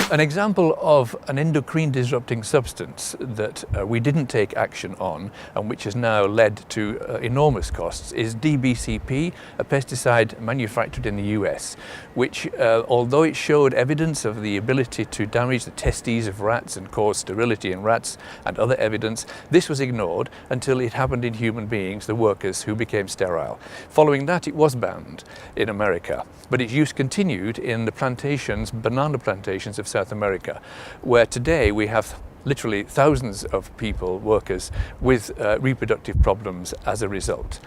An example of an endocrine disrupting substance that we didn't take action on and which has now led to enormous costs is DBCP, a pesticide manufactured in the US, which although it showed evidence of the ability to damage the testes of rats and cause sterility in rats and other evidence, this was ignored until it happened in human beings, the workers, who became sterile. Following that, it was banned in America, but its use continued in the plantations, banana plantations of South America, where today we have literally thousands of people, workers, with reproductive problems as a result.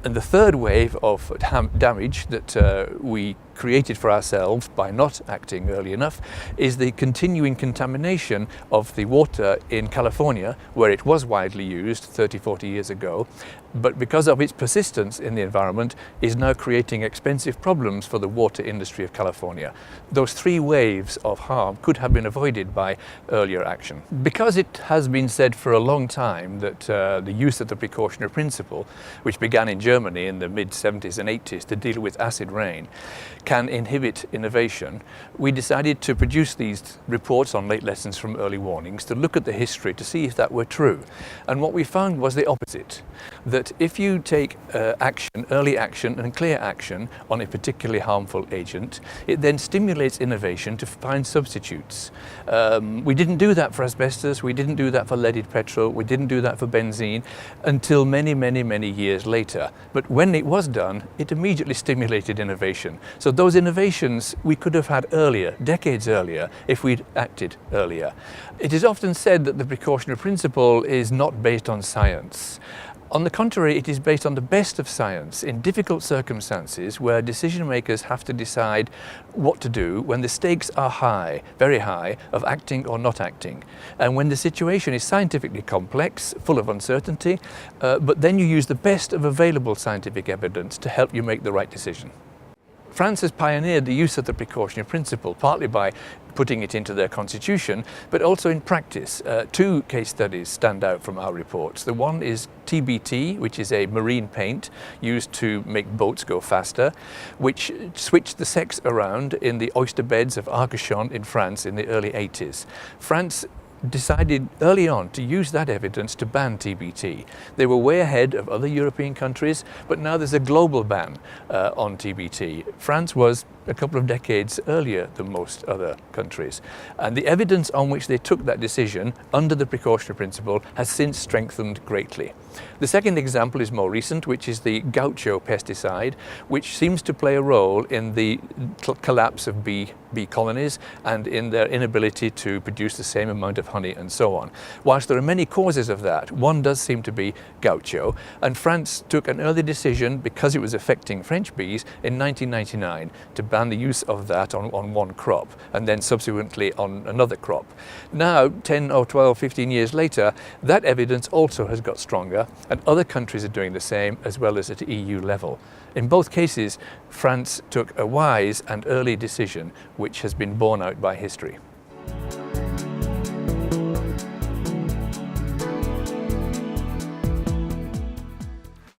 And the third wave of damage that we created for ourselves by not acting early enough is the continuing contamination of the water in California, where it was widely used 30-40 years ago, but because of its persistence in the environment is now creating expensive problems for the water industry of California. Those three waves of harm could have been avoided by earlier action. Because it has been said for a long time that the use of the precautionary principle, which began in Germany in the mid-70s and 80s to deal with acid rain, can inhibit innovation, we decided to produce these reports on late lessons from early warnings to look at the history to see if that were true. And what we found was the opposite, that if you take action, early action and clear action on a particularly harmful agent, it then stimulates innovation to find substitutes. We didn't do that for asbestos, we didn't do that for leaded petrol, we didn't do that for benzene until many years later. But when it was done, it immediately stimulated innovation. So those innovations we could have had earlier, decades earlier, if we'd acted earlier. It is often said that the precautionary principle is not based on science. On the contrary, it is based on the best of science in difficult circumstances where decision makers have to decide what to do when the stakes are high, very high, of acting or not acting. And when the situation is scientifically complex, full of uncertainty, but then you use the best of available scientific evidence to help you make the right decision. France has pioneered the use of the precautionary principle, partly by putting it into their constitution, but also in practice. Two case studies stand out from our reports. The one is TBT, which is a marine paint used to make boats go faster, which switched the sex around in the oyster beds of Arcachon in France in the early 80s. France decided early on to use that evidence to ban TBT. They were way ahead of other European countries, but now there's a global ban on TBT. France was a couple of decades earlier than most other countries. And the evidence on which they took that decision under the precautionary principle has since strengthened greatly. The second example is more recent, which is the gaucho pesticide, which seems to play a role in the collapse of bee colonies and in their inability to produce the same amount of honey and so on. Whilst there are many causes of that, one does seem to be gaucho, and France took an early decision, because it was affecting French bees, in 1999 to ban the use of that on one crop and then subsequently on another crop. Now, 10 or 12, 15 years later, that evidence also has got stronger and other countries are doing the same, as well as at EU level. In both cases, France took a wise and early decision which has been borne out by history.